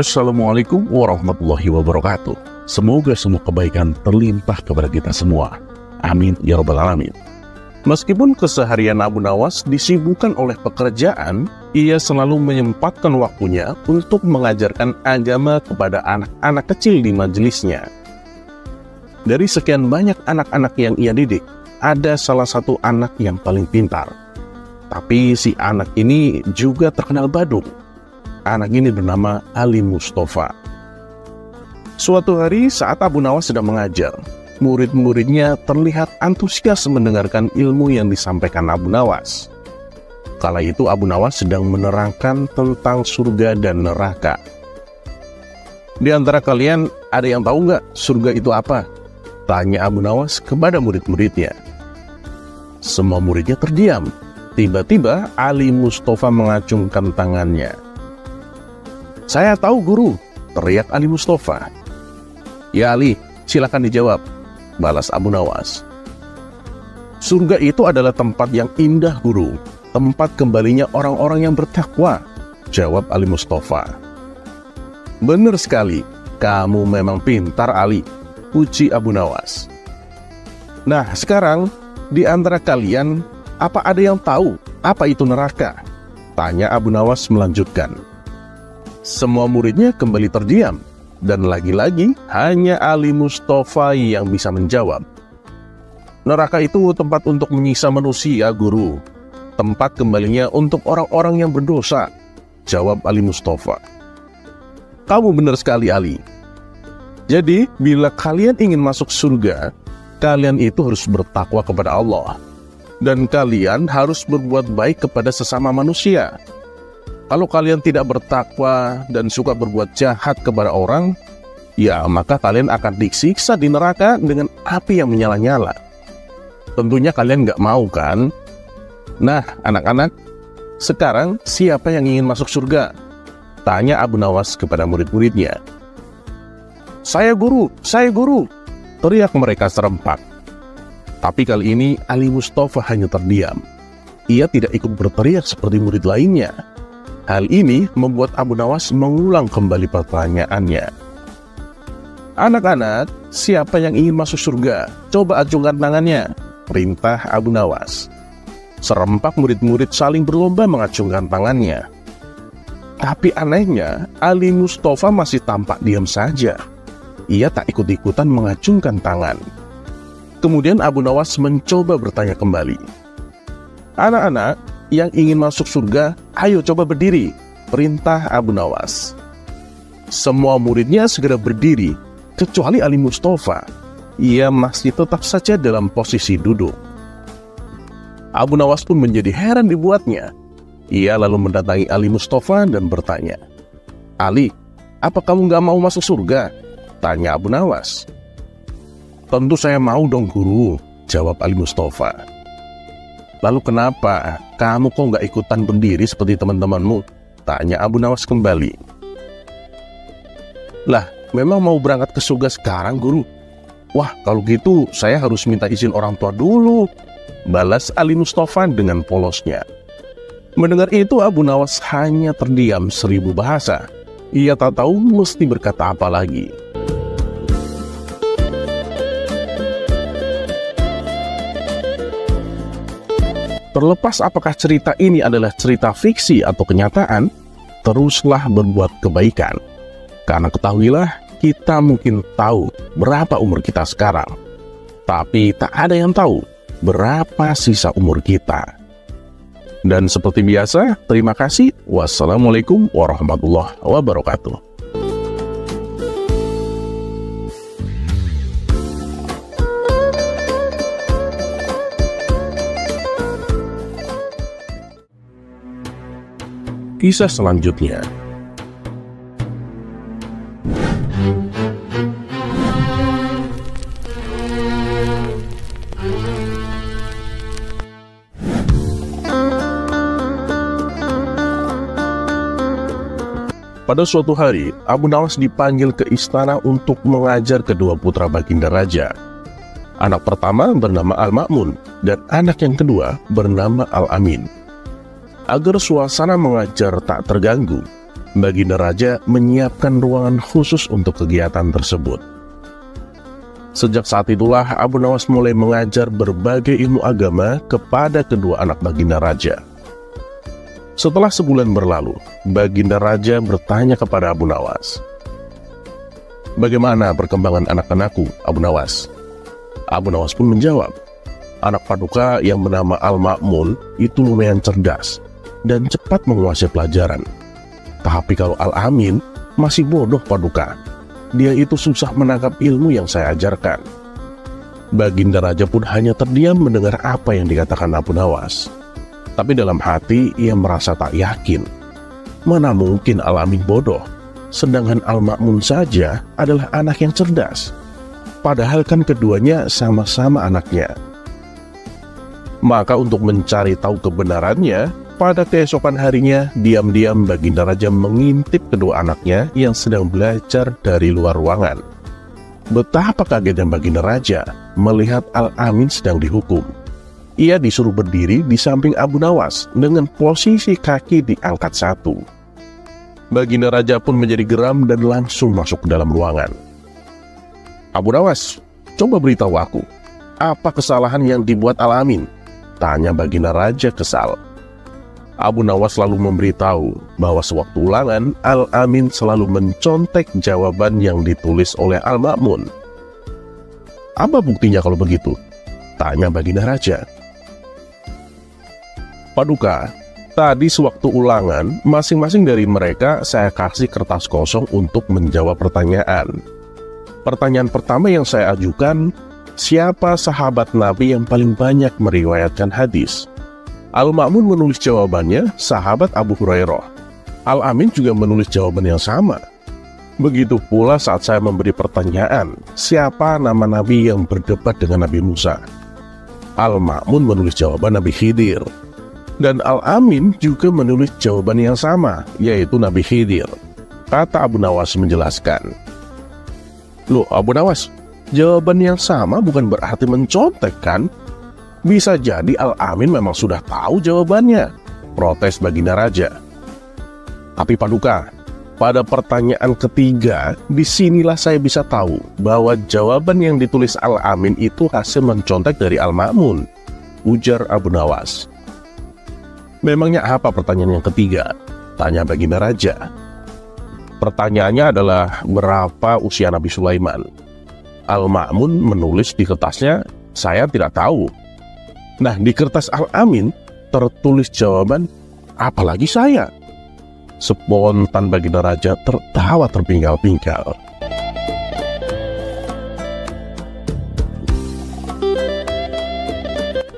Assalamualaikum warahmatullahi wabarakatuh. Semoga semua kebaikan terlimpah kepada kita semua. Amin ya rabbal alamin. Meskipun keseharian Abu Nawas disibukkan oleh pekerjaan, ia selalu menyempatkan waktunya untuk mengajarkan agama kepada anak-anak kecil di majelisnya. Dari sekian banyak anak-anak yang ia didik, ada salah satu anak yang paling pintar. Tapi si anak ini juga terkenal badung. Anak ini bernama Ali Mustafa. Suatu hari saat Abu Nawas sedang mengajar, murid-muridnya terlihat antusias mendengarkan ilmu yang disampaikan Abu Nawas. Kala itu Abu Nawas sedang menerangkan tentang surga dan neraka. Di antara kalian ada yang tahu nggak surga itu apa? Tanya Abu Nawas kepada murid-muridnya. Semua muridnya terdiam. Tiba-tiba Ali Mustafa mengacungkan tangannya. "Saya tahu guru," teriak Ali Mustafa. "Ya Ali, silakan dijawab," balas Abu Nawas. "Surga itu adalah tempat yang indah guru, tempat kembalinya orang-orang yang bertakwa," jawab Ali Mustafa. "Benar sekali, kamu memang pintar Ali," puji Abu Nawas. "Nah sekarang, di antara kalian, apa ada yang tahu apa itu neraka?" tanya Abu Nawas melanjutkan. Semua muridnya kembali terdiam, dan lagi-lagi hanya Ali Mustafa yang bisa menjawab. "Neraka itu tempat untuk menyiksa manusia, guru. Tempat kembalinya untuk orang-orang yang berdosa," jawab Ali Mustafa. "Kamu benar sekali, Ali. Jadi, bila kalian ingin masuk surga, kalian itu harus bertakwa kepada Allah. Dan kalian harus berbuat baik kepada sesama manusia. Kalau kalian tidak bertakwa dan suka berbuat jahat kepada orang, ya maka kalian akan disiksa di neraka dengan api yang menyala-nyala. Tentunya kalian nggak mau kan? Nah anak-anak, sekarang siapa yang ingin masuk surga?" tanya Abu Nawas kepada murid-muridnya. Saya guru, teriak mereka serempak. Tapi kali ini Ali Mustafa hanya terdiam. Ia tidak ikut berteriak seperti murid lainnya. Hal ini membuat Abu Nawas mengulang kembali pertanyaannya. "Anak-anak, siapa yang ingin masuk surga? Coba acungkan tangannya," perintah Abu Nawas. Serempak murid-murid saling berlomba mengacungkan tangannya. Tapi anehnya, Ali Mustafa masih tampak diam saja. Ia tak ikut-ikutan mengacungkan tangan. Kemudian Abu Nawas mencoba bertanya kembali. "Anak-anak yang ingin masuk surga, ayo coba berdiri," perintah Abu Nawas. Semua muridnya segera berdiri, kecuali Ali Mustafa. Ia masih tetap saja dalam posisi duduk. Abu Nawas pun menjadi heran dibuatnya. Ia lalu mendatangi Ali Mustafa dan bertanya, "Ali, apa kamu gak mau masuk surga?" tanya Abu Nawas. "Tentu saya mau dong guru," jawab Ali Mustafa. "Lalu kenapa kamu kok nggak ikutan berdiri seperti teman-temanmu?" tanya Abu Nawas kembali. "Lah, memang mau berangkat ke surga sekarang guru?" "Wah, kalau gitu saya harus minta izin orang tua dulu," balas Ali Mustafa dengan polosnya. Mendengar itu Abu Nawas hanya terdiam 1000 bahasa. Ia tak tahu mesti berkata apa lagi. Terlepas apakah cerita ini adalah cerita fiksi atau kenyataan, teruslah berbuat kebaikan. Karena ketahuilah, kita mungkin tahu berapa umur kita sekarang, tapi tak ada yang tahu berapa sisa umur kita. Dan seperti biasa, terima kasih. Wassalamualaikum warahmatullahi wabarakatuh. Kisah selanjutnya. Pada suatu hari, Abu Nawas dipanggil ke istana untuk mengajar kedua putra Baginda Raja. Anak pertama bernama Al-Ma'mun dan anak yang kedua bernama Al-Amin. Agar suasana mengajar tak terganggu, Baginda Raja menyiapkan ruangan khusus untuk kegiatan tersebut. Sejak saat itulah Abu Nawas mulai mengajar berbagai ilmu agama kepada kedua anak Baginda Raja. Setelah sebulan berlalu, Baginda Raja bertanya kepada Abu Nawas, "Bagaimana perkembangan anak-anakku, Abu Nawas?" Abu Nawas pun menjawab, "Anak Paduka yang bernama Al-Ma'mun itu lumayan cerdas dan cepat menguasai pelajaran. Tapi kalau Al-Amin masih bodoh, Paduka. Dia itu susah menangkap ilmu yang saya ajarkan." Baginda Raja pun hanya terdiam mendengar apa yang dikatakan Abu Nawas. Tapi dalam hati ia merasa tak yakin. Mana mungkin Al-Amin bodoh, sedangkan Al-Ma'mun saja adalah anak yang cerdas. Padahal kan keduanya sama-sama anaknya. Maka untuk mencari tahu kebenarannya, pada keesokan harinya, diam-diam Baginda Raja mengintip kedua anaknya yang sedang belajar dari luar ruangan. Betapa kagetnya Baginda Raja melihat Al-Amin sedang dihukum. Ia disuruh berdiri di samping Abu Nawas dengan posisi kaki diangkat satu. Baginda Raja pun menjadi geram dan langsung masuk ke dalam ruangan. "Abu Nawas, coba beritahu aku, apa kesalahan yang dibuat Al-Amin?" tanya Baginda Raja kesal. Abu Nawas selalu memberitahu bahwa sewaktu ulangan, Al-Amin selalu mencontek jawaban yang ditulis oleh Al-Ma'mun. "Apa buktinya kalau begitu?" tanya Baginda Raja. "Paduka, tadi sewaktu ulangan, masing-masing dari mereka saya kasih kertas kosong untuk menjawab pertanyaan. Pertanyaan pertama yang saya ajukan, siapa sahabat Nabi yang paling banyak meriwayatkan hadis? Al-Ma'mun menulis jawabannya, sahabat Abu Hurairah. Al-Amin juga menulis jawaban yang sama. Begitu pula saat saya memberi pertanyaan, siapa nama Nabi yang berdebat dengan Nabi Musa? Al-Ma'mun menulis jawaban Nabi Khidir. Dan Al-Amin juga menulis jawaban yang sama, yaitu Nabi Khidir," kata Abu Nawas menjelaskan. "Loh Abu Nawas, jawaban yang sama bukan berarti mencontek kan? Bisa jadi Al-Amin memang sudah tahu jawabannya," protes Baginda Raja. "Tapi Paduka, pada pertanyaan ketiga, disinilah saya bisa tahu bahwa jawaban yang ditulis Al-Amin itu hasil mencontek dari Al-Ma'mun," ujar Abu Nawas. "Memangnya apa pertanyaan yang ketiga?" tanya Baginda Raja. "Pertanyaannya adalah berapa usia Nabi Sulaiman. Al-Ma'mun menulis di kertasnya, saya tidak tahu. Nah, di kertas Al-Amin tertulis jawaban, apalagi saya." Spontan Baginda Raja tertawa terpinggal-pinggal.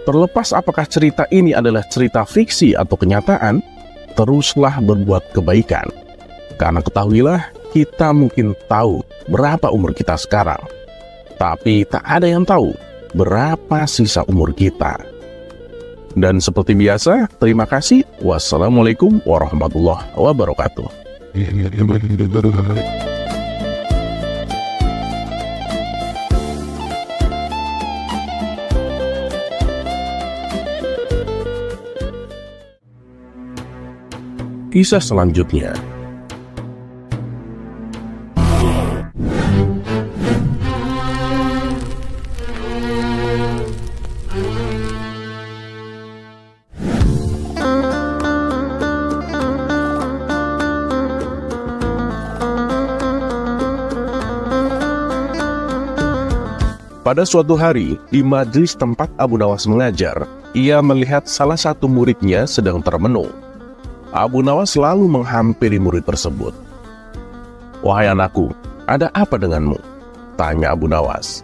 Terlepas apakah cerita ini adalah cerita fiksi atau kenyataan, teruslah berbuat kebaikan. Karena ketahuilah, kita mungkin tahu berapa umur kita sekarang, tapi tak ada yang tahu berapa sisa umur kita. Dan seperti biasa, terima kasih. Wassalamualaikum warahmatullahi wabarakatuh. Kisah selanjutnya. Pada suatu hari, di majelis tempat Abu Nawas mengajar, ia melihat salah satu muridnya sedang termenung. Abu Nawas lalu menghampiri murid tersebut. "Wahai anakku, ada apa denganmu?" tanya Abu Nawas.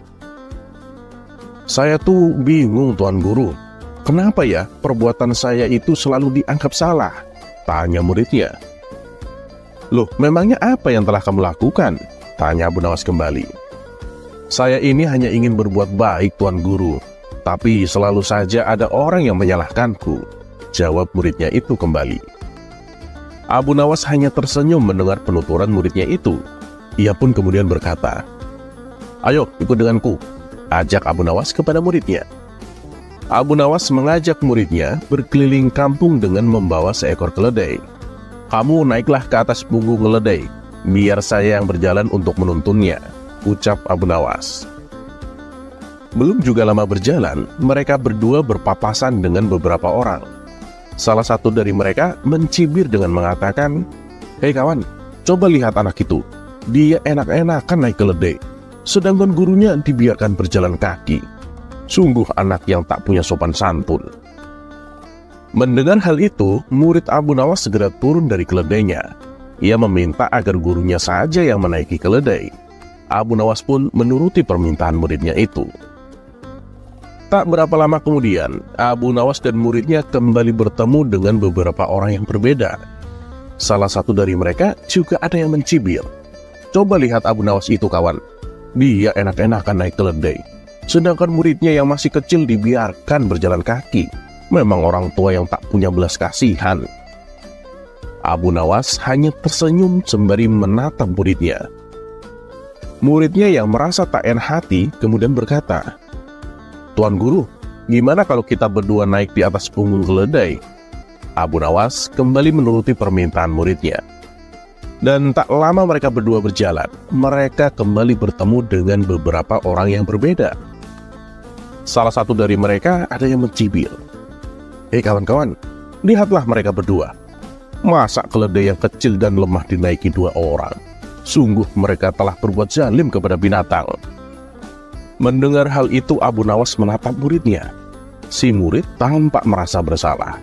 "Saya tuh bingung, Tuan Guru. Kenapa ya perbuatan saya itu selalu dianggap salah?" tanya muridnya. "Loh, memangnya apa yang telah kamu lakukan?" tanya Abu Nawas kembali. "Saya ini hanya ingin berbuat baik, Tuan Guru, tapi selalu saja ada orang yang menyalahkanku," jawab muridnya itu kembali. Abu Nawas hanya tersenyum mendengar penuturan muridnya itu. Ia pun kemudian berkata, "Ayo ikut denganku," ajak Abu Nawas kepada muridnya. Abu Nawas mengajak muridnya berkeliling kampung dengan membawa seekor keledai. "Kamu naiklah ke atas punggung keledai, biar saya yang berjalan untuk menuntunnya," ucap Abu Nawas. Belum juga lama berjalan, mereka berdua berpapasan dengan beberapa orang. Salah satu dari mereka mencibir dengan mengatakan, "Hei kawan, coba lihat anak itu. Dia enak-enakan naik keledai, sedangkan gurunya dibiarkan berjalan kaki. Sungguh anak yang tak punya sopan santun." Mendengar hal itu, murid Abu Nawas segera turun dari keledainya. Ia meminta agar gurunya saja yang menaiki keledai. Abu Nawas pun menuruti permintaan muridnya itu. Tak berapa lama kemudian, Abu Nawas dan muridnya kembali bertemu dengan beberapa orang yang berbeda. Salah satu dari mereka juga ada yang mencibir, "Coba lihat Abu Nawas itu kawan, dia enak-enakan naik keledai, sedangkan muridnya yang masih kecil dibiarkan berjalan kaki. Memang orang tua yang tak punya belas kasihan." Abu Nawas hanya tersenyum sembari menatap muridnya. Muridnya yang merasa tak enak hati kemudian berkata, "Tuan Guru, gimana kalau kita berdua naik di atas punggung keledai?" Abu Nawas kembali menuruti permintaan muridnya. Dan tak lama mereka berdua berjalan, mereka kembali bertemu dengan beberapa orang yang berbeda. Salah satu dari mereka ada yang mencibir, "Hei kawan-kawan, lihatlah mereka berdua. Masa keledai yang kecil dan lemah dinaiki dua orang? Sungguh mereka telah berbuat zalim kepada binatang." Mendengar hal itu, Abu Nawas menatap muridnya. Si murid tampak merasa bersalah.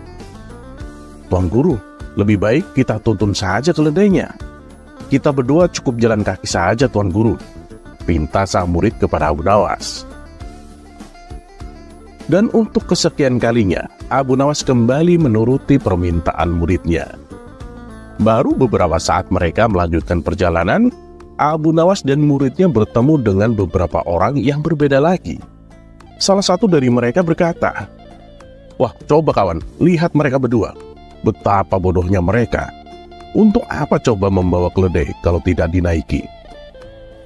"Tuan Guru, lebih baik kita tuntun saja keledainya. Kita berdua cukup jalan kaki saja, Tuan Guru," pinta sang murid kepada Abu Nawas. Dan untuk kesekian kalinya, Abu Nawas kembali menuruti permintaan muridnya. Baru beberapa saat mereka melanjutkan perjalanan, Abu Nawas dan muridnya bertemu dengan beberapa orang yang berbeda lagi. Salah satu dari mereka berkata, "Wah, coba kawan, lihat mereka berdua. Betapa bodohnya mereka. Untuk apa coba membawa keledai kalau tidak dinaiki?"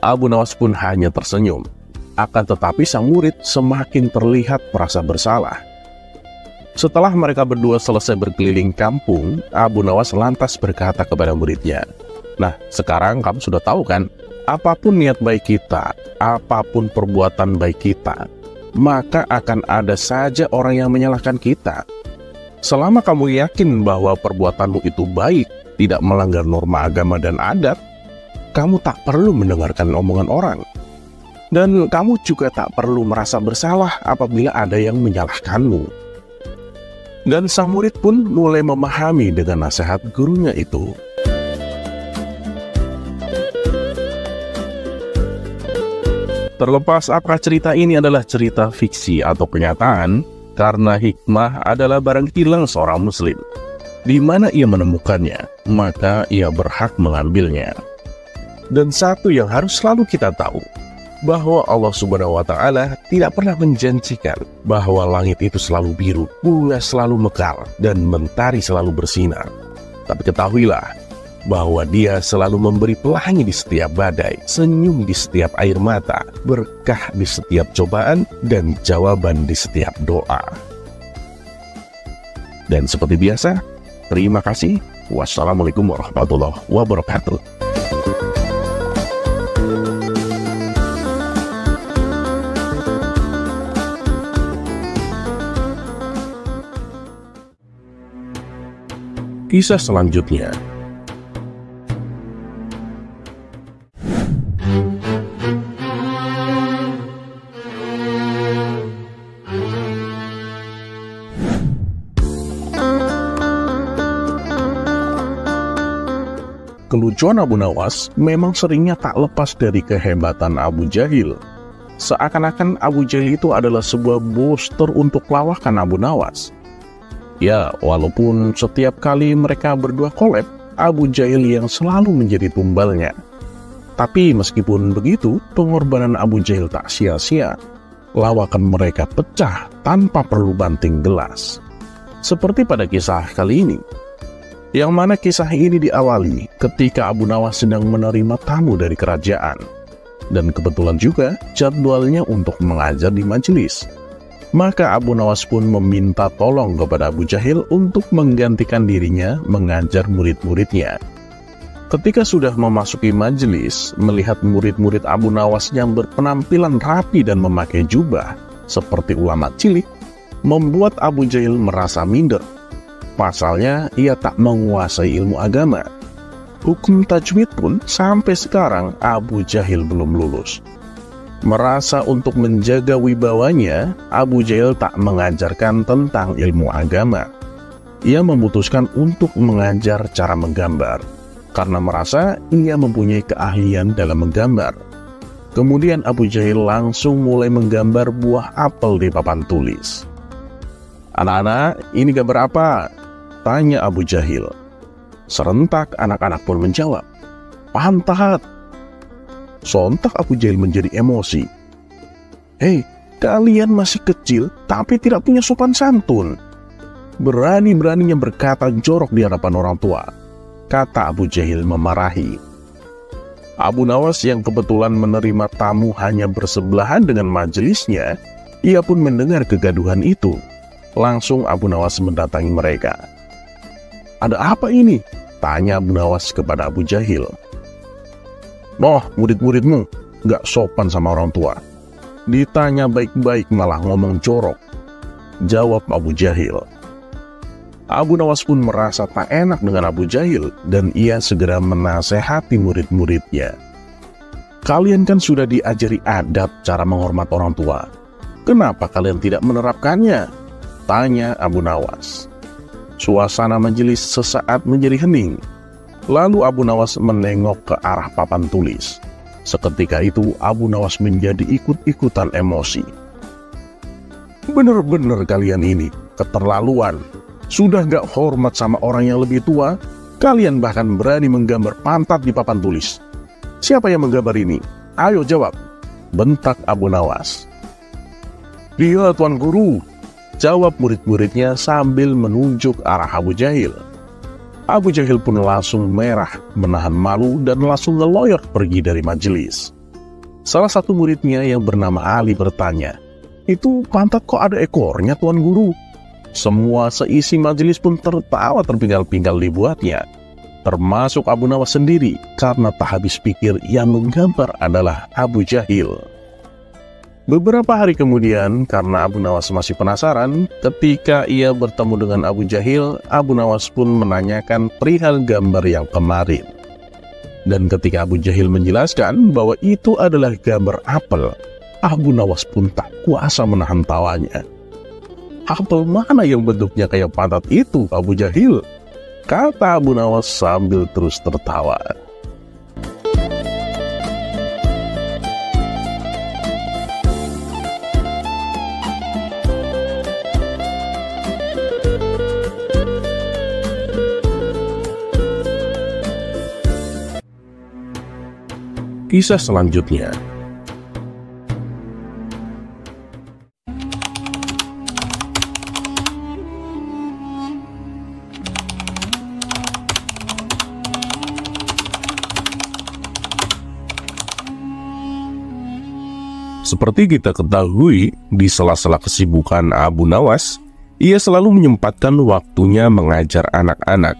Abu Nawas pun hanya tersenyum. Akan tetapi sang murid semakin terlihat merasa bersalah. Setelah mereka berdua selesai berkeliling kampung, Abu Nawas lantas berkata kepada muridnya, "Nah, sekarang kamu sudah tahu kan, apapun niat baik kita, apapun perbuatan baik kita, maka akan ada saja orang yang menyalahkan kita. Selama kamu yakin bahwa perbuatanmu itu baik, tidak melanggar norma agama dan adat, kamu tak perlu mendengarkan omongan orang. Dan kamu juga tak perlu merasa bersalah apabila ada yang menyalahkanmu." Dan sang murid pun mulai memahami dengan nasihat gurunya itu. Terlepas apakah cerita ini adalah cerita fiksi atau kenyataan, karena hikmah adalah barang hilang seorang muslim. Di mana ia menemukannya, maka ia berhak mengambilnya. Dan satu yang harus selalu kita tahu, bahwa Allah Subhanahu wa Ta'ala tidak pernah menjanjikan bahwa langit itu selalu biru, bulan selalu mekar, dan mentari selalu bersinar. Tapi ketahuilah bahwa Dia selalu memberi pelangi di setiap badai, senyum di setiap air mata, berkah di setiap cobaan, dan jawaban di setiap doa. Dan seperti biasa, terima kasih. Wassalamualaikum warahmatullahi wabarakatuh. Kisah selanjutnya. Kelucuan Abu Nawas memang seringnya tak lepas dari kehebatan Abu Jahil. Seakan-akan Abu Jahil itu adalah sebuah booster untuk lawakan Abu Nawas. Ya, walaupun setiap kali mereka berdua collab, Abu Jahil yang selalu menjadi tumbalnya. Tapi meskipun begitu, pengorbanan Abu Jahil tak sia-sia. Lawakan mereka pecah tanpa perlu banting gelas. Seperti pada kisah kali ini, yang mana kisah ini diawali ketika Abu Nawas sedang menerima tamu dari kerajaan. Dan kebetulan juga jadwalnya untuk mengajar di majelis. Maka Abu Nawas pun meminta tolong kepada Abu Jahil untuk menggantikan dirinya mengajar murid-muridnya. Ketika sudah memasuki majelis, melihat murid-murid Abu Nawas yang berpenampilan rapi dan memakai jubah seperti ulama cilik, membuat Abu Jahil merasa minder. Pasalnya, ia tak menguasai ilmu agama. Hukum tajwid pun sampai sekarang Abu Jahil belum lulus. Merasa untuk menjaga wibawanya, Abu Jahil tak mengajarkan tentang ilmu agama. Ia memutuskan untuk mengajar cara menggambar, karena merasa ia mempunyai keahlian dalam menggambar. Kemudian Abu Jahil langsung mulai menggambar buah apel di papan tulis. "Anak-anak, ini gambar apa?" tanya Abu Jahil. Serentak anak-anak pun menjawab, "Pantat." Sontak Abu Jahil menjadi emosi. "Hei, kalian masih kecil tapi tidak punya sopan santun. Berani-beraninya berkata jorok di hadapan orang tua," kata Abu Jahil memarahi. Abu Nawas yang kebetulan menerima tamu hanya bersebelahan dengan majelisnya, ia pun mendengar kegaduhan itu. Langsung Abu Nawas mendatangi mereka. "Ada apa ini?" tanya Abu Nawas kepada Abu Jahil. "Noh, murid-muridmu gak sopan sama orang tua. Ditanya baik-baik malah ngomong jorok," jawab Abu Jahil. Abu Nawas pun merasa tak enak dengan Abu Jahil dan ia segera menasehati murid-muridnya. "Kalian kan sudah diajari adab cara menghormat orang tua. Kenapa kalian tidak menerapkannya?" tanya Abu Nawas. Suasana majelis sesaat menjadi hening. Lalu Abu Nawas menengok ke arah papan tulis. Seketika itu Abu Nawas menjadi ikut-ikutan emosi. "Bener-bener kalian ini keterlaluan. Sudah gak hormat sama orang yang lebih tua, kalian bahkan berani menggambar pantat di papan tulis. Siapa yang menggambar ini? Ayo jawab," bentak Abu Nawas. "Iya, Tuan Guru," jawab murid-muridnya sambil menunjuk arah Abu Jahil. Abu Jahil pun langsung merah, menahan malu dan langsung ngeloyor pergi dari majelis. Salah satu muridnya yang bernama Ali bertanya, "Itu pantat kok ada ekornya, Tuan Guru?" Semua seisi majelis pun tertawa terpinggal-pinggal dibuatnya, termasuk Abu Nawas sendiri, karena tak habis pikir yang menggambar adalah Abu Jahil. Beberapa hari kemudian, karena Abu Nawas masih penasaran, ketika ia bertemu dengan Abu Jahil, Abu Nawas pun menanyakan perihal gambar yang kemarin. Dan ketika Abu Jahil menjelaskan bahwa itu adalah gambar apel, Abu Nawas pun tak kuasa menahan tawanya. "Apel mana yang bentuknya kayak pantat itu, Abu Jahil?" kata Abu Nawas sambil terus tertawa. Kisah selanjutnya. Seperti kita ketahui, di sela-sela kesibukan Abu Nawas, ia selalu menyempatkan waktunya mengajar anak-anak.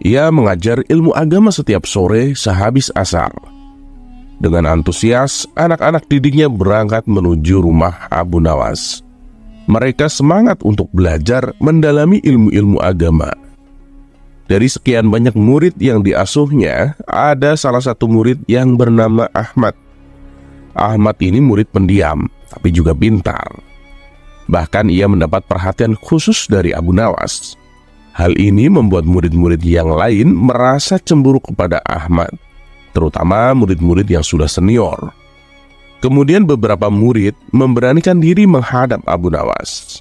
Ia mengajar ilmu agama setiap sore sehabis asar. Dengan antusias, anak-anak didiknya berangkat menuju rumah Abu Nawas. Mereka semangat untuk belajar mendalami ilmu-ilmu agama. Dari sekian banyak murid yang diasuhnya, ada salah satu murid yang bernama Ahmad. Ahmad ini murid pendiam, tapi juga pintar. Bahkan ia mendapat perhatian khusus dari Abu Nawas. Hal ini membuat murid-murid yang lain merasa cemburu kepada Ahmad, terutama murid-murid yang sudah senior. Kemudian beberapa murid memberanikan diri menghadap Abu Nawas.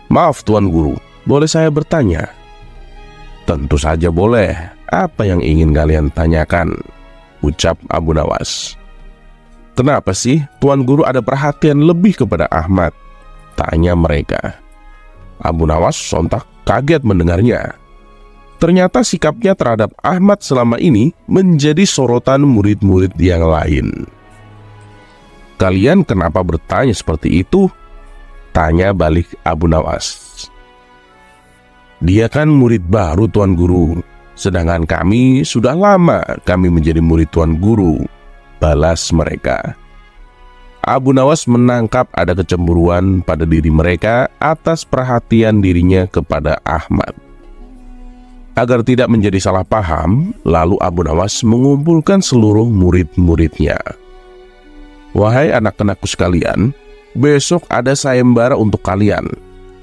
"Maaf Tuan Guru, boleh saya bertanya?" "Tentu saja boleh. Apa yang ingin kalian tanyakan?" ucap Abu Nawas. "Kenapa sih Tuan Guru ada perhatian lebih kepada Ahmad?" tanya mereka. Abu Nawas sontak kaget mendengarnya. Ternyata sikapnya terhadap Ahmad selama ini menjadi sorotan murid-murid yang lain. "Kalian kenapa bertanya seperti itu?" Tanya balik Abu Nawas. Dia kan murid baru Tuan Guru, sedangkan kami sudah lama kami menjadi murid Tuan Guru, balas mereka. Abu Nawas menangkap ada kecemburuan pada diri mereka atas perhatian dirinya kepada Ahmad. Agar tidak menjadi salah paham, lalu Abu Nawas mengumpulkan seluruh murid-muridnya. Wahai anak-anakku sekalian, besok ada sayembara untuk kalian,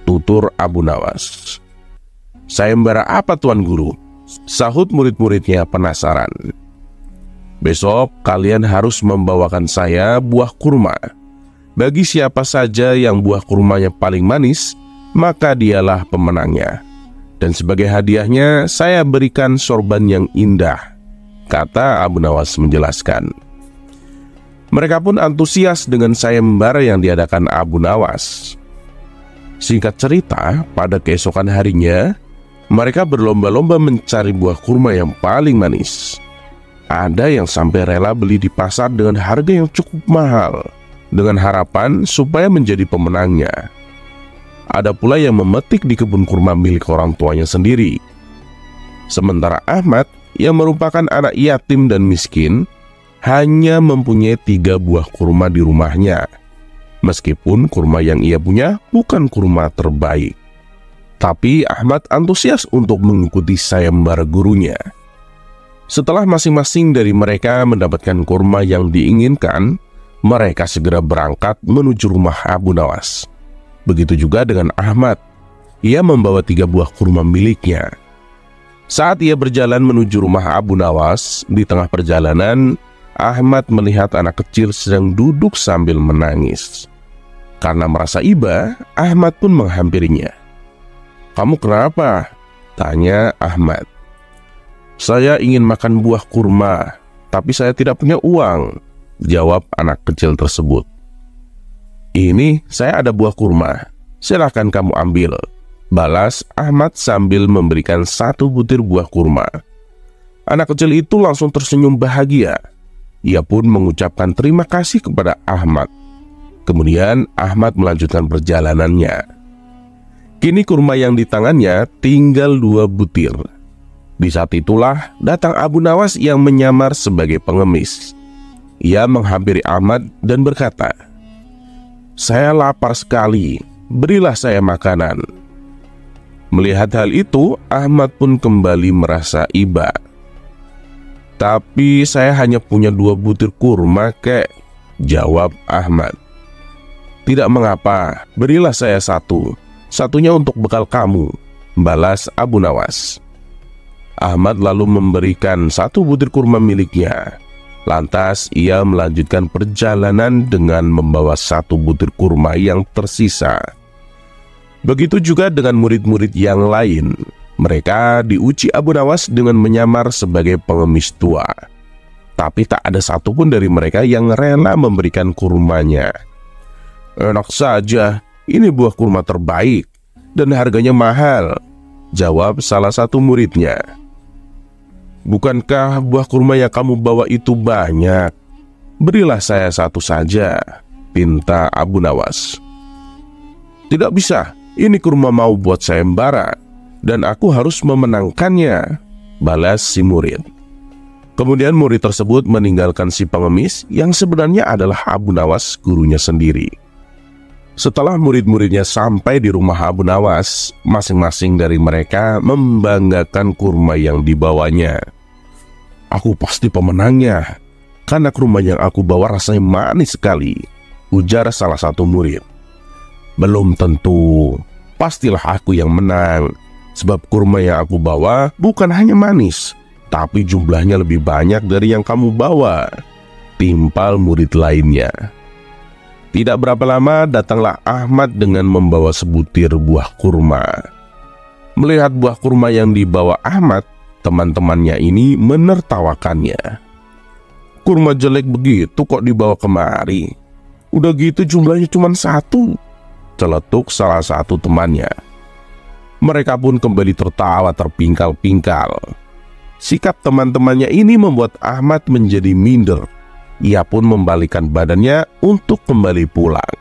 tutur Abu Nawas. Sayembara apa Tuan Guru? Sahut murid-muridnya penasaran. Besok kalian harus membawakan saya buah kurma. Bagi siapa saja yang buah kurmanya paling manis, maka dialah pemenangnya. Dan sebagai hadiahnya saya berikan sorban yang indah, kata Abu Nawas menjelaskan. Mereka pun antusias dengan sayembara yang diadakan Abu Nawas. Singkat cerita, pada keesokan harinya, mereka berlomba-lomba mencari buah kurma yang paling manis. Ada yang sampai rela beli di pasar dengan harga yang cukup mahal, dengan harapan supaya menjadi pemenangnya. Ada pula yang memetik di kebun kurma milik orang tuanya sendiri. Sementara Ahmad, yang merupakan anak yatim dan miskin, hanya mempunyai 3 buah kurma di rumahnya. Meskipun kurma yang ia punya bukan kurma terbaik. Tapi Ahmad antusias untuk mengikuti sayembara gurunya. Setelah masing-masing dari mereka mendapatkan kurma yang diinginkan, mereka segera berangkat menuju rumah Abu Nawas. Begitu juga dengan Ahmad. Ia membawa 3 buah kurma miliknya. Saat ia berjalan menuju rumah Abu Nawas, di tengah perjalanan, Ahmad melihat anak kecil sedang duduk sambil menangis. Karena merasa iba, Ahmad pun menghampirinya. "Kamu kenapa?" tanya Ahmad. "Saya ingin makan buah kurma, tapi saya tidak punya uang," jawab anak kecil tersebut. "Ini saya ada buah kurma, silakan kamu ambil," balas Ahmad sambil memberikan 1 butir buah kurma. Anak kecil itu langsung tersenyum bahagia. Ia pun mengucapkan terima kasih kepada Ahmad. Kemudian Ahmad melanjutkan perjalanannya. Kini kurma yang di tangannya tinggal 2 butir. Di saat itulah datang Abu Nawas yang menyamar sebagai pengemis. Ia menghampiri Ahmad dan berkata, "Saya lapar sekali, berilah saya makanan." Melihat hal itu, Ahmad pun kembali merasa iba. "Tapi saya hanya punya 2 butir kurma, kek," jawab Ahmad. "Tidak mengapa, berilah saya 1. Satunya untuk bekal kamu," balas Abu Nawas. Ahmad lalu memberikan 1 butir kurma miliknya. Lantas ia melanjutkan perjalanan dengan membawa 1 butir kurma yang tersisa. Begitu juga dengan murid-murid yang lain. Mereka diuji Abu Nawas dengan menyamar sebagai pengemis tua. Tapi tak ada satupun dari mereka yang rela memberikan kurmanya. "Enak saja, ini buah kurma terbaik dan harganya mahal," jawab salah satu muridnya. "Bukankah buah kurma yang kamu bawa itu banyak? Berilah saya 1 saja," pinta Abu Nawas. "Tidak bisa, ini kurma mau buat sayembara dan aku harus memenangkannya," balas si murid. Kemudian murid tersebut meninggalkan si pengemis yang sebenarnya adalah Abu Nawas, gurunya sendiri. Setelah murid-muridnya sampai di rumah Abu Nawas, masing-masing dari mereka membanggakan kurma yang dibawanya. "Aku pasti pemenangnya, karena kurma yang aku bawa rasanya manis sekali," ujar salah satu murid. "Belum tentu, pastilah aku yang menang, sebab kurma yang aku bawa bukan hanya manis, tapi jumlahnya lebih banyak dari yang kamu bawa," timpal murid lainnya. Tidak berapa lama datanglah Ahmad dengan membawa sebutir buah kurma. Melihat buah kurma yang dibawa Ahmad, teman-temannya ini menertawakannya. "Kurma jelek begitu kok dibawa kemari? Udah gitu jumlahnya cuma 1, celetuk salah satu temannya. Mereka pun kembali tertawa terpingkal-pingkal. Sikap teman-temannya ini membuat Ahmad menjadi minder. Ia pun membalikkan badannya untuk kembali pulang.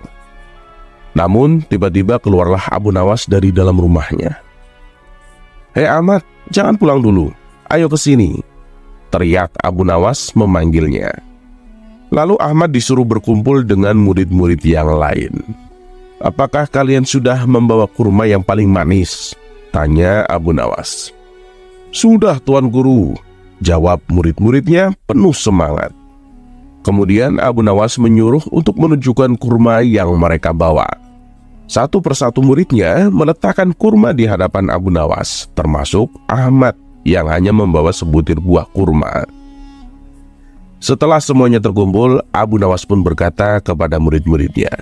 Namun tiba-tiba keluarlah Abu Nawas dari dalam rumahnya. "Hei Ahmad, jangan pulang dulu. Ayo ke sini," teriak Abu Nawas memanggilnya. Lalu Ahmad disuruh berkumpul dengan murid-murid yang lain. "Apakah kalian sudah membawa kurma yang paling manis?" tanya Abu Nawas. "Sudah Tuan Guru," jawab murid-muridnya penuh semangat. Kemudian Abu Nawas menyuruh untuk menunjukkan kurma yang mereka bawa. Satu persatu muridnya meletakkan kurma di hadapan Abu Nawas, termasuk Ahmad yang hanya membawa sebutir buah kurma. Setelah semuanya terkumpul, Abu Nawas pun berkata kepada murid-muridnya,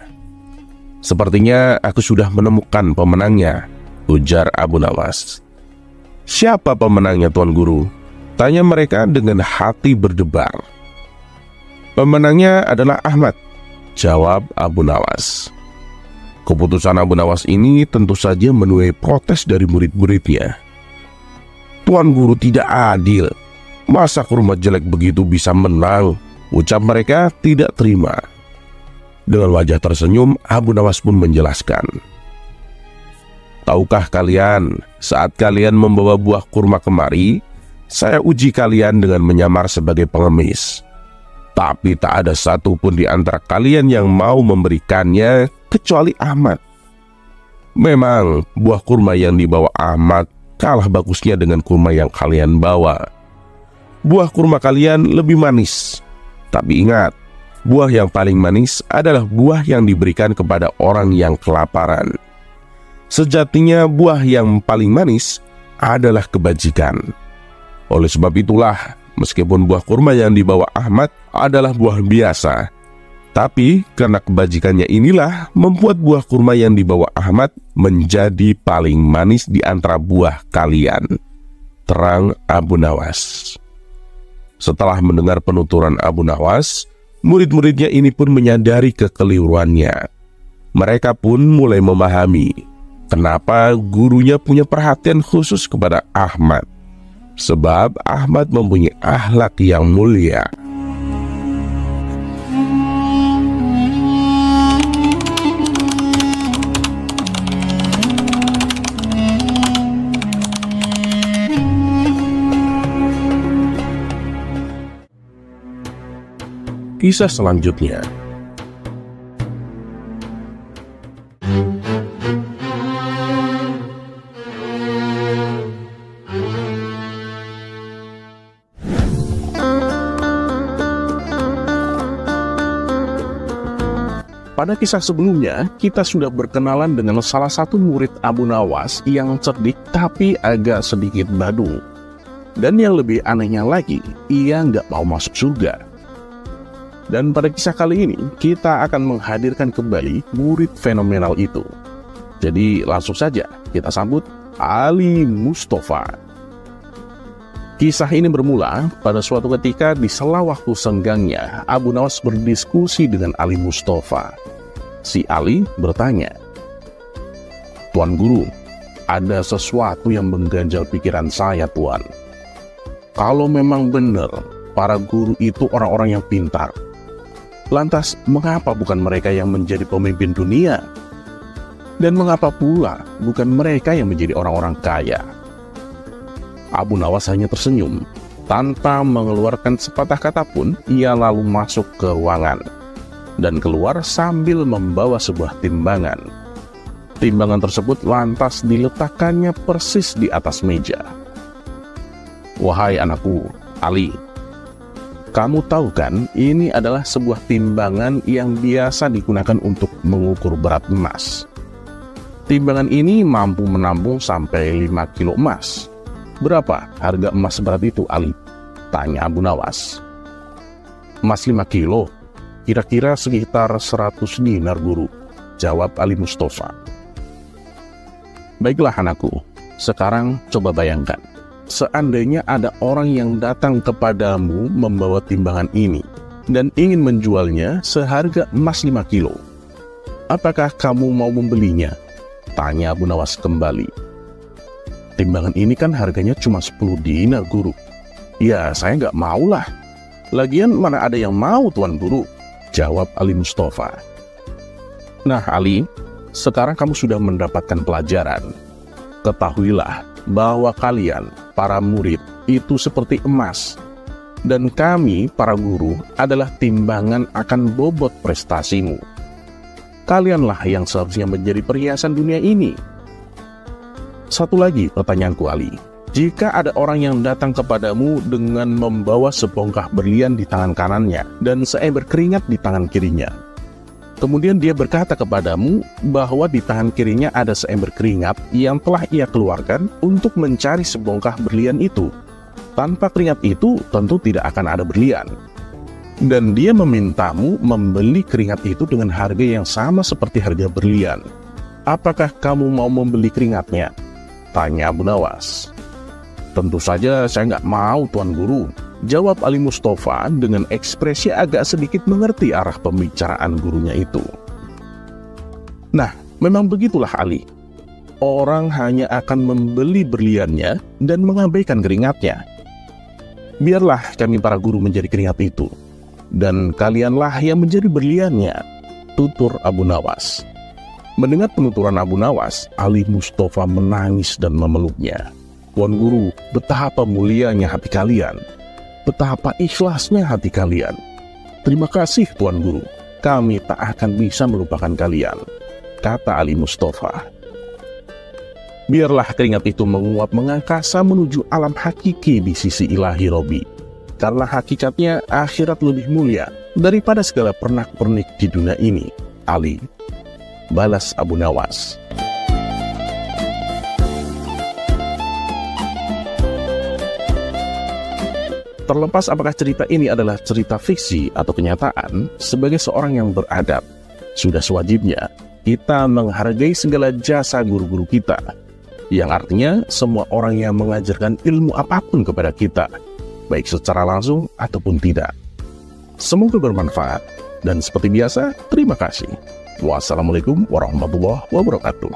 "Sepertinya aku sudah menemukan pemenangnya," ujar Abu Nawas. "Siapa pemenangnya Tuan Guru?" tanya mereka dengan hati berdebar. "Pemenangnya adalah Ahmad," jawab Abu Nawas. Keputusan Abu Nawas ini tentu saja menuai protes dari murid-muridnya. "Tuan Guru tidak adil. Masa kurma jelek begitu bisa menang?" ucap mereka tidak terima. Dengan wajah tersenyum, Abu Nawas pun menjelaskan, "Tahukah kalian, saat kalian membawa buah kurma kemari, saya uji kalian dengan menyamar sebagai pengemis. Tapi tak ada satupun di antara kalian yang mau memberikannya kecuali Ahmad. Memang buah kurma yang dibawa Ahmad kalah bagusnya dengan kurma yang kalian bawa. Buah kurma kalian lebih manis. Tapi ingat, buah yang paling manis adalah buah yang diberikan kepada orang yang kelaparan. Sejatinya buah yang paling manis adalah kebajikan. Oleh sebab itulah, meskipun buah kurma yang dibawa Ahmad adalah buah biasa, tapi karena kebajikannya inilah membuat buah kurma yang dibawa Ahmad menjadi paling manis di antara buah kalian," terang Abu Nawas. Setelah mendengar penuturan Abu Nawas, murid-muridnya ini pun menyadari kekeliruannya. Mereka pun mulai memahami kenapa gurunya punya perhatian khusus kepada Ahmad. Sebab Ahmad mempunyai akhlak yang mulia. Kisah selanjutnya. Pada kisah sebelumnya, kita sudah berkenalan dengan salah satu murid Abu Nawas yang cerdik tapi agak sedikit badung. Dan yang lebih anehnya lagi, ia nggak mau masuk surga. Dan pada kisah kali ini, kita akan menghadirkan kembali murid fenomenal itu. Jadi langsung saja kita sambut Ali Mustafa. Kisah ini bermula pada suatu ketika di sela waktu senggangnya, Abu Nawas berdiskusi dengan Ali Mustafa. Si Ali bertanya, "Tuan Guru, ada sesuatu yang mengganjal pikiran saya, Tuan. Kalau memang benar para guru itu orang-orang yang pintar, lantas mengapa bukan mereka yang menjadi pemimpin dunia? Dan mengapa pula bukan mereka yang menjadi orang-orang kaya?" Abu Nawas hanya tersenyum. Tanpa mengeluarkan sepatah kata pun, ia lalu masuk ke ruangan dan keluar sambil membawa sebuah timbangan. Timbangan tersebut lantas diletakkannya persis di atas meja. "Wahai anakku, Ali, kamu tahu kan, ini adalah sebuah timbangan yang biasa digunakan untuk mengukur berat emas. Timbangan ini mampu menampung sampai 5 kilo emas. Berapa harga emas seberat itu, Ali?" tanya Abu Nawas. "Emas 5 kilo? Kira-kira sekitar 100 dinar, Guru," jawab Ali Mustafa. "Baiklah anakku, sekarang coba bayangkan. Seandainya ada orang yang datang kepadamu membawa timbangan ini dan ingin menjualnya seharga emas 5 kilo. Apakah kamu mau membelinya?" tanya Abu Nawas kembali. "Timbangan ini kan harganya cuma 10 dinar, Guru." "Ya, saya nggak maulah. Lagian mana ada yang mau, Tuan Guru," jawab Ali Mustafa. "Nah Ali, sekarang kamu sudah mendapatkan pelajaran. Ketahuilah bahwa kalian, para murid, itu seperti emas, dan kami, para guru, adalah timbangan akan bobot prestasimu. Kalianlah yang seharusnya menjadi perhiasan dunia ini. Satu lagi pertanyaanku, Ali. Jika ada orang yang datang kepadamu dengan membawa sebongkah berlian di tangan kanannya dan seember keringat di tangan kirinya, kemudian dia berkata kepadamu bahwa di tangan kirinya ada seember keringat yang telah ia keluarkan untuk mencari sebongkah berlian itu. Tanpa keringat itu tentu tidak akan ada berlian. Dan dia memintamu membeli keringat itu dengan harga yang sama seperti harga berlian. Apakah kamu mau membeli keringatnya? Tanya Abu Nawas. Tentu saja saya nggak mau, Tuan Guru, jawab Ali Mustafa dengan ekspresi agak sedikit mengerti arah pembicaraan gurunya itu. Nah, memang begitulah Ali. Orang hanya akan membeli berliannya dan mengabaikan keringatnya. Biarlah kami para guru menjadi keringat itu, dan kalianlah yang menjadi berliannya, tutur Abu Nawas. Mendengar penuturan Abu Nawas, Ali Mustafa menangis dan memeluknya. Tuan Guru, betapa mulianya hati kalian, betapa ikhlasnya hati kalian. Terima kasih Tuan Guru, kami tak akan bisa melupakan kalian, kata Ali Mustafa. Biarlah keringat itu menguap mengangkasa menuju alam hakiki di sisi ilahi Robi, karena hakikatnya akhirat lebih mulia daripada segala pernak-pernik di dunia ini, Ali, balas Abu Nawas. Terlepas apakah cerita ini adalah cerita fiksi atau kenyataan, sebagai seorang yang beradab, sudah sewajibnya kita menghargai segala jasa guru-guru kita, yang artinya semua orang yang mengajarkan ilmu apapun kepada kita, baik secara langsung ataupun tidak. Semoga bermanfaat, dan seperti biasa, terima kasih. Wassalamualaikum warahmatullahi wabarakatuh.